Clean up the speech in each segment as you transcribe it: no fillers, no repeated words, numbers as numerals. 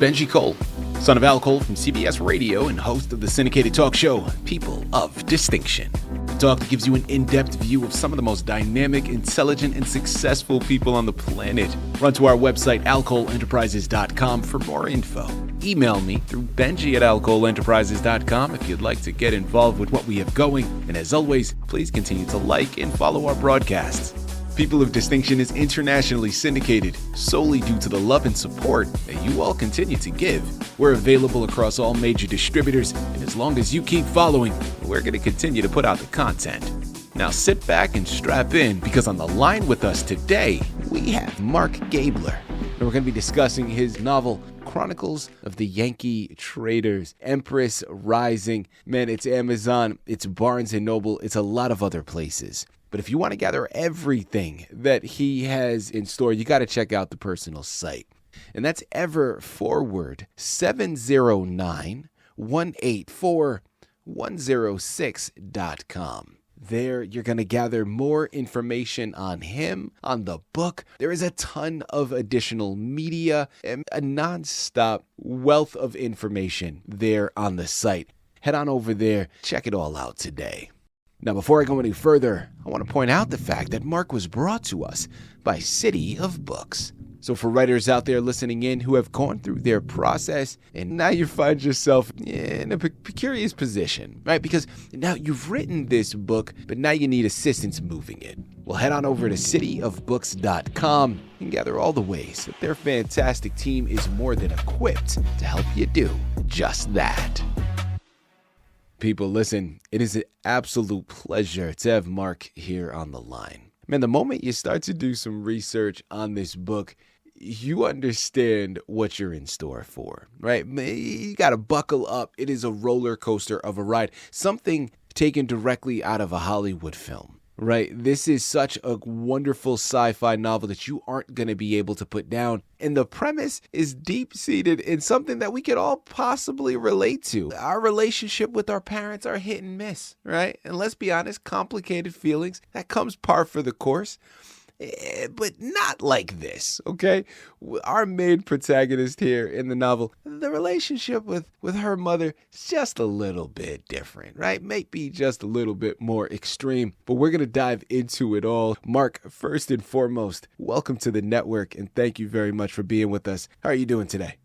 Benji Cole, son of Al Cole from CBS Radio and host of the syndicated talk show, People of Distinction. The talk that gives you an in-depth view of some of the most dynamic, intelligent, and successful people on the planet. Run to our website, alcoleenterprises.com for more info. Email me through benji@alcoleenterprises.com if you'd like to get involved with what we have going. And as always, please continue to like and follow our broadcasts. People of Distinction is internationally syndicated solely due to the love and support that you all continue to give. We're available across all major distributors, and as long as you keep following, we're going to continue to put out the content. Now sit back and strap in, because on the line with us today, we have Mark Gaebler. And we're going to be discussing his novel, Chronicles of the Yankee Traders, Empress Rising. Man, it's Amazon, it's Barnes & Noble, it's a lot of other places. But if you want to gather everything that he has in store, you got to check out the personal site. And that's everforward709-184-106.com. There, you're going to gather more information on him, on the book. There is a ton of additional media and a nonstop wealth of information there on the site. Head on over there, check it all out today. Now, before I go any further, I want to point out the fact that Mark was brought to us by Citi of Books. So for writers out there listening in who have gone through their process and now you find yourself in a precarious position, right? Because now you've written this book, but now you need assistance moving it. Well, head on over to citiofbooks.com and gather all the ways that their fantastic team is more than equipped to help you do just that. People, listen, it is an absolute pleasure to have Mark here on the line. Man, the moment you start to do some research on this book, you understand what you're in store for, right? You got to buckle up. It is a roller coaster of a ride, something taken directly out of a Hollywood film, right? This is such a wonderful sci-fi novel that you aren't going to be able to put down. And the premise is deep-seated in something that we could all possibly relate to. Our relationship with our parents are hit and miss, right? And let's be honest, complicated feelings, that comes par for the course. But not like this, okay? Our main protagonist here in the novel, the relationship with her mother is just a little bit different, right? Maybe just a little bit more extreme, but we're going to dive into it all. Mark, first and foremost, welcome to the network, and thank you very much for being with us. How are you doing today?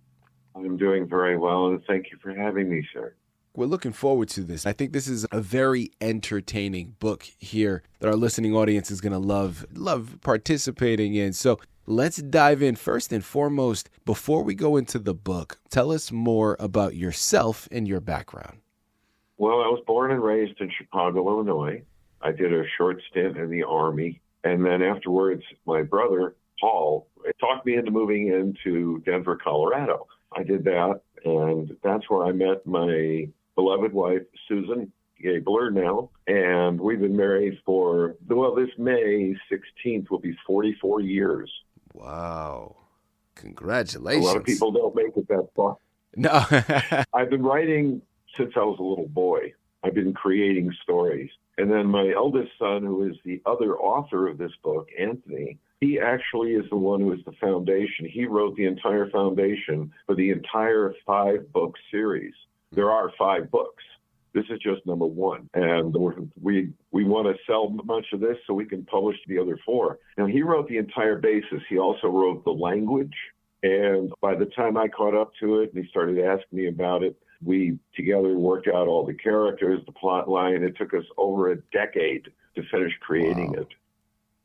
I'm doing very well, and thank you for having me, sir. We're looking forward to this. I think this is a very entertaining book here that our listening audience is going to love participating in. So let's dive in. First and foremost, before we go into the book, tell us more about yourself and your background. Well, I was born and raised in Chicago, Illinois. I did a short stint in the Army. And then afterwards, my brother, Paul, talked me into moving into Denver, Colorado. I did that, and that's where I met my beloved wife, Susan Gaebler now, and we've been married for, this May 16th will be 44 years. Wow. Congratulations. A lot of people don't make it that far. No. I've been writing since I was a little boy. I've been creating stories. And then my eldest son, who is the other author of this book, Anthony, he actually is the one who is the foundation. He wrote the entire foundation for the entire 5-book series. There are 5 books. This is just number 1. And we want to sell much of this so we can publish the other 4. Now, he wrote the entire basis. He also wrote the language. And by the time I caught up to it and he started asking me about it, we together worked out all the characters, the plot line. It took us over a decade to finish creating it.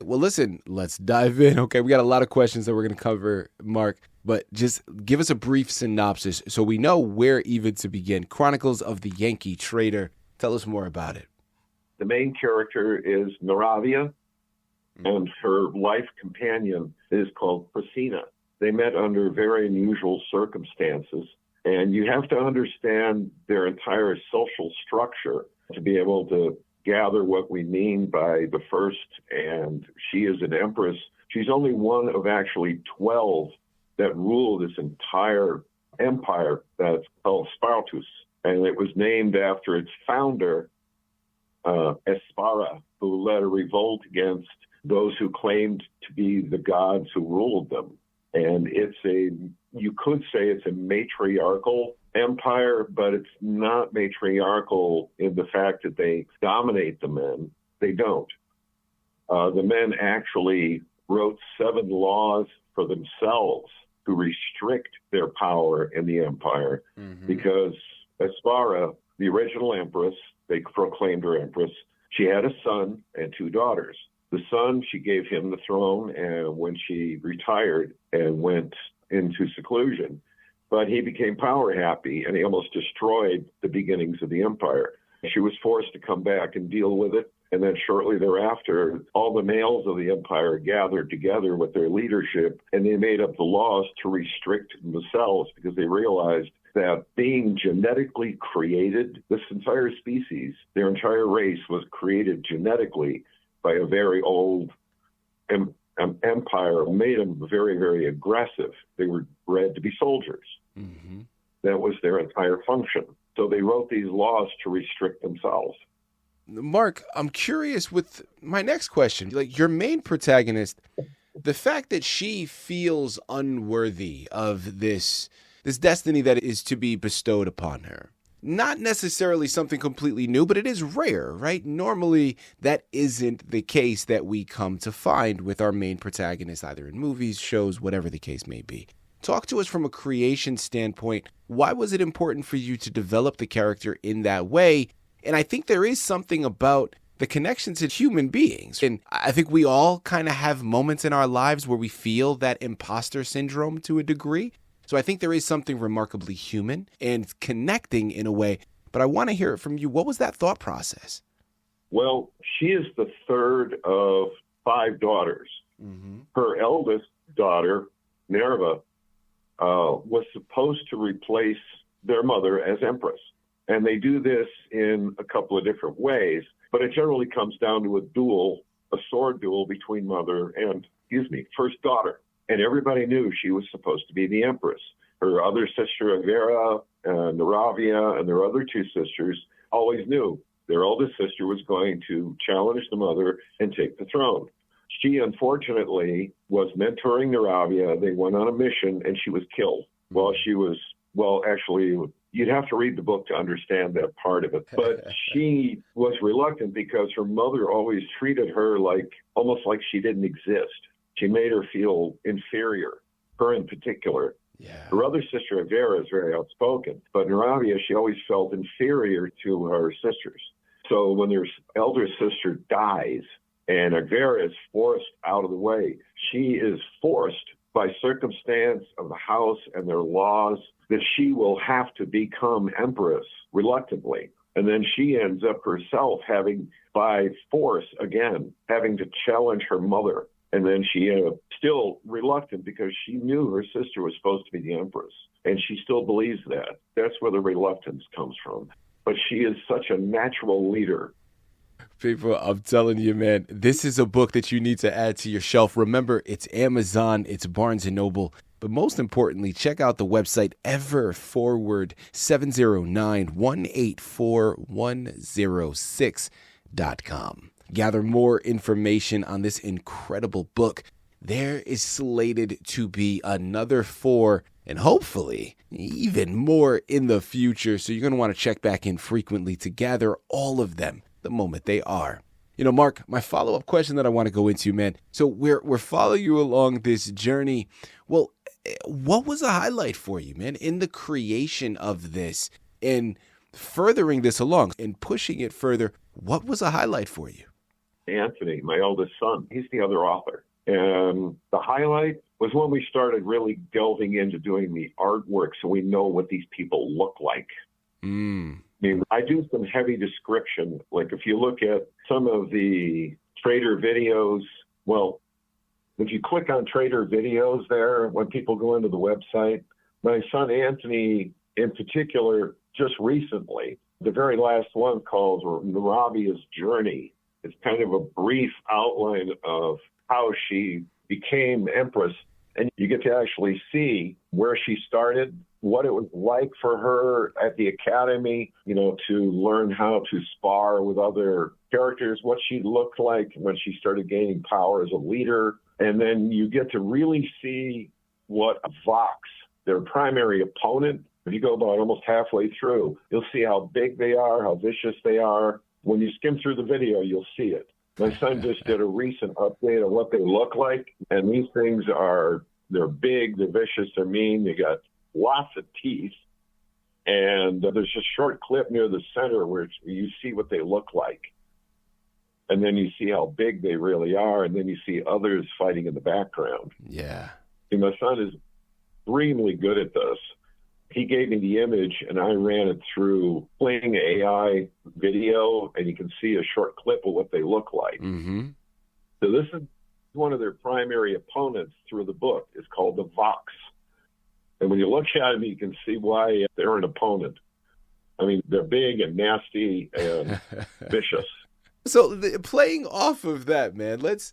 Well, listen, let's dive in. Okay, we got a lot of questions that we're going to cover, Mark. But just give us a brief synopsis so we know where even to begin. Chronicles of the Yankee Trader. Tell us more about it. The main character is Naravia, and her life companion is called Priscina. They met under very unusual circumstances, and you have to understand their entire social structure to be able to gather what we mean by the first, and she is an empress. She's only one of actually 12 that rule this entire empire that's called Spartus. And it was named after its founder, Espara, who led a revolt against those who claimed to be the gods who ruled them. And it's a you could say it's a matriarchal empire, but it's not matriarchal in the fact that they dominate the men. They don't. The men actually wrote 7 laws for themselves to restrict their power in the empire, because Aspara, the original empress, they proclaimed her empress, she had a son and 2 daughters. The son, she gave him the throne, and when she retired and went into seclusion, but he became power happy, and he almost destroyed the beginnings of the empire. She was forced to come back and deal with it. And then shortly thereafter, all the males of the empire gathered together with their leadership, and they made up the laws to restrict themselves, because they realized that being genetically created, this entire species, their entire race was created genetically by a very old empire, made them very, very aggressive. They were bred to be soldiers. That was their entire function. So they wrote these laws to restrict themselves. Mark, I'm curious with my next question. Like, your main protagonist, the fact that she feels unworthy of this destiny that is to be bestowed upon her. Not necessarily something completely new, but it is rare, right? Normally, that isn't the case that we come to find with our main protagonist, either in movies, shows, whatever the case may be. Talk to us from a creation standpoint. Why was it important for you to develop the character in that way? And I think there is something about the connections to human beings. And I think we all kind of have moments in our lives where we feel that imposter syndrome to a degree. So I think there is something remarkably human and connecting in a way. But I want to hear it from you. What was that thought process? Well, she is the third of 5 daughters. Her eldest daughter, Nerva, was supposed to replace their mother as empress. And they do this in a couple of different ways, but it generally comes down to a sword duel between mother and, first daughter. And everybody knew she was supposed to be the empress. Her other sister, Vera, Neravia, and their other 2 sisters always knew their oldest sister was going to challenge the mother and take the throne. She, unfortunately, was mentoring Neravia. They went on a mission, and she was killed while she was, actually, you'd have to read the book to understand that part of it. But she was reluctant because her mother always treated her almost like she didn't exist. She made her feel inferior, her in particular. Yeah. Her other sister, Vera, is very outspoken. But Neravia, she always felt inferior to her sisters. So when their elder sister dies and Vera is forced out of the way, she is forced by circumstance of the house and their laws that she will have to become empress reluctantly. And then she ends up herself having, by force again, having to challenge her mother. And then she still reluctant because she knew her sister was supposed to be the empress. And she still believes that. That's where the reluctance comes from. But she is such a natural leader. People, I'm telling you, man, this is a book that you need to add to your shelf. Remember, it's Amazon, it's Barnes & Noble. But most importantly, check out the website everforward 709-184-106.com. Gather more information on this incredible book. There is slated to be another 4 and hopefully even more in the future. So you're going to want to check back in frequently to gather all of them the moment they are. You know, Mark, my follow-up question that I want to go into, man. So we're following you along this journey. Well, what was a highlight for you, man, in the creation of this and furthering this along and pushing it further? What was a highlight for you? Anthony, my eldest son, he's the other author. And the highlight was when we started really delving into doing the artwork so we know what these people look like. I mean, I do some heavy description. Like if you look at some of the trader videos, well, if you click on trader videos there, when people go into the website, my son Anthony in particular, just recently, the very last one called Naravia's Journey. It's kind of a brief outline of how she became empress. And you get to actually see where she started, what it was like for her at the academy, you know, to learn how to spar with other characters, what she looked like when she started gaining power as a leader. And then you get to really see what Vox their primary opponent. If you go about almost halfway through, you'll see how big they are, how vicious they are. When you skim through the video, you'll see it. My son just did a recent update of what they look like, and these things they're big, they're vicious, they're mean, they got lots of teeth, and there's a short clip near the center where you see what they look like. And then you see how big they really are, and then you see others fighting in the background. Yeah. And my son is extremely good at this. He gave me the image, and I ran it through playing AI video, and you can see a short clip of what they look like. Mm-hmm. So this is one of their primary opponents through the book. It's called the Vox. And when you look at them, you can see why they're an opponent. I mean, they're big and nasty and vicious. So playing off of that, man, let's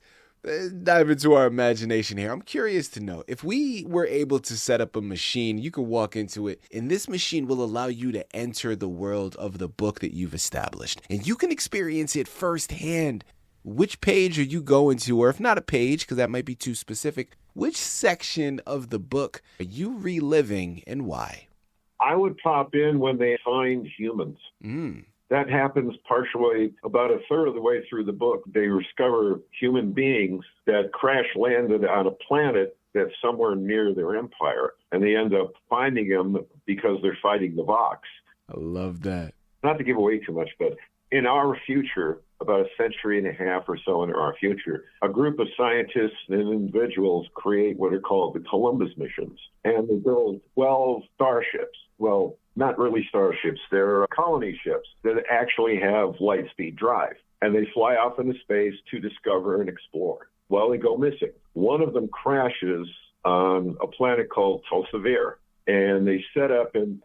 dive into our imagination here. I'm curious to know, if we were able to set up a machine, you could walk into it, and this machine will allow you to enter the world of the book that you've established, and you can experience it firsthand. Which page are you going to? Or if not a page, because that might be too specific, which section of the book are you reliving and why? I would pop in when they find humans. That happens partially about a third of the way through the book. They discover human beings that crash landed on a planet that's somewhere near their empire, and they end up finding them because they're fighting the Vox. I love that. Not to give away too much, but in our future, about a century and a half or so in our future, a group of scientists and individuals create what are called the Columbus missions, and they build 12 starships. Well, not really starships. They're colony ships that actually have light speed drive, and they fly off into space to discover and explore. Well, they go missing. One of them crashes on a planet called Tulsavir, and they set up in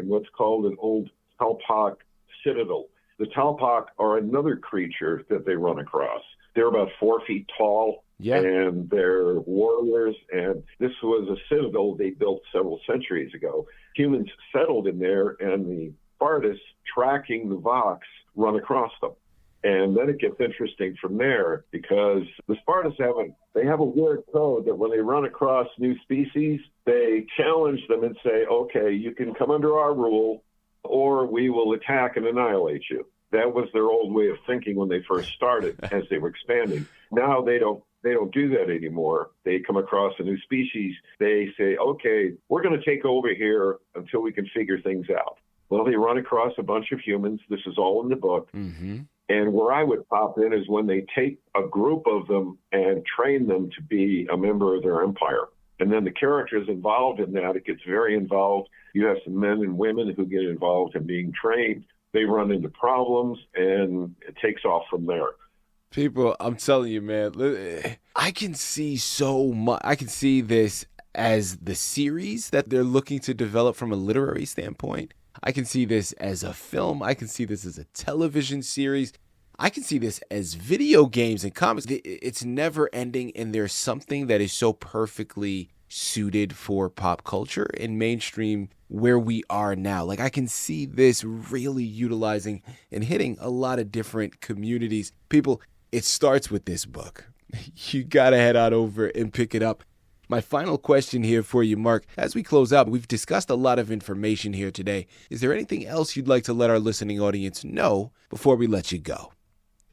what's called an old Talpak citadel. The Talpak are another creature that they run across. They're about 4 feet tall, and they're warriors, and this was a citadel they built several centuries ago. Humans settled in there, and the Spartans, tracking the Vox, run across them. And then it gets interesting from there, because the Spartans have a weird code that when they run across new species, they challenge them and say, okay, you can come under our rule, or we will attack and annihilate you. That was their old way of thinking when they first started, as they were expanding. Now they don't do that anymore. They come across a new species. They say, okay, we're going to take over here until we can figure things out. Well, they run across a bunch of humans. This is all in the book. Mm-hmm. And where I would pop in is when they take a group of them and train them to be a member of their empire. And then the characters involved in that, it gets very involved. You have some men and women who get involved in being trained. They run into problems, and it takes off from there. People, I'm telling you, man, I can see so much. I can see this as the series that they're looking to develop from a literary standpoint. I can see this as a film. I can see this as a television series. I can see this as video games and comics. It's never ending, and there's something that is so perfectly suited for pop culture and mainstream where we are now. Like, I can see this really utilizing and hitting a lot of different communities. People, it starts with this book. You got to head on over and pick it up. My final question here for you, Mark, as we close out, we've discussed a lot of information here today. Is there anything else you'd like to let our listening audience know before we let you go?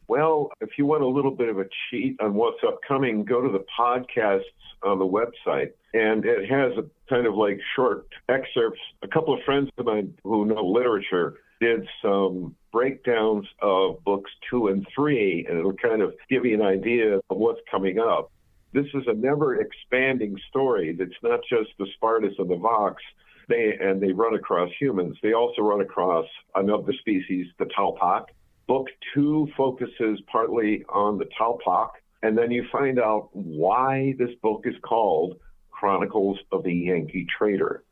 Well, if you want a little bit of a cheat on what's upcoming, go to the podcasts on the website, and it has a kind of like short excerpts. A couple of friends of mine who know literature did some breakdowns of books 2 and 3, and it'll kind of give you an idea of what's coming up. This is a never-expanding story. It's not just the Spartans and the Vox. They run across humans. They also run across another species, the Talpak. Book 2 focuses partly on the Talpak, and then you find out why this book is called Chronicles of the Yankee Trader.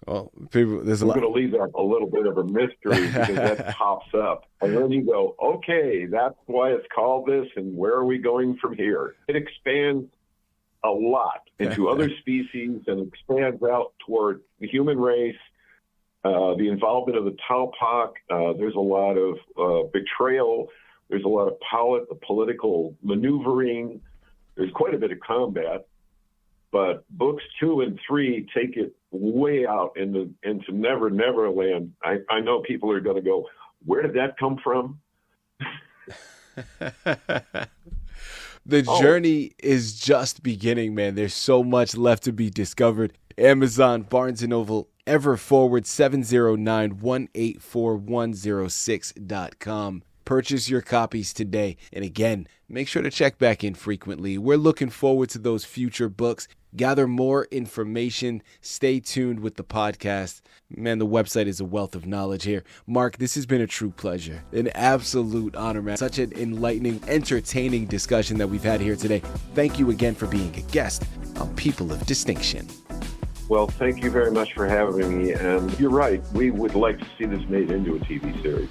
Well, people, there's a lot. I'm going to leave that a little bit of a mystery because that pops up. And then you go, okay, that's why it's called this, and where are we going from here? It expands a lot into other species and expands out toward the human race, the involvement of the Talpak. There's a lot of betrayal. There's a lot of political maneuvering. There's quite a bit of combat. But books 2 and 3 take it way out into Never Never Land. I know people are going to go, where did that come from? The journey is just beginning, man. There's so much left to be discovered. Amazon, Barnes & Noble, Ever Forward, 709-184-106.com. Purchase your copies today. And again, make sure to check back in frequently. We're looking forward to those future books. Gather more information. Stay tuned with the podcast. Man, the website is a wealth of knowledge here. Mark, this has been a true pleasure. An absolute honor, man. Such an enlightening, entertaining discussion that we've had here today. Thank you again for being a guest on People of Distinction. Well, thank you very much for having me. And you're right. We would like to see this made into a TV series.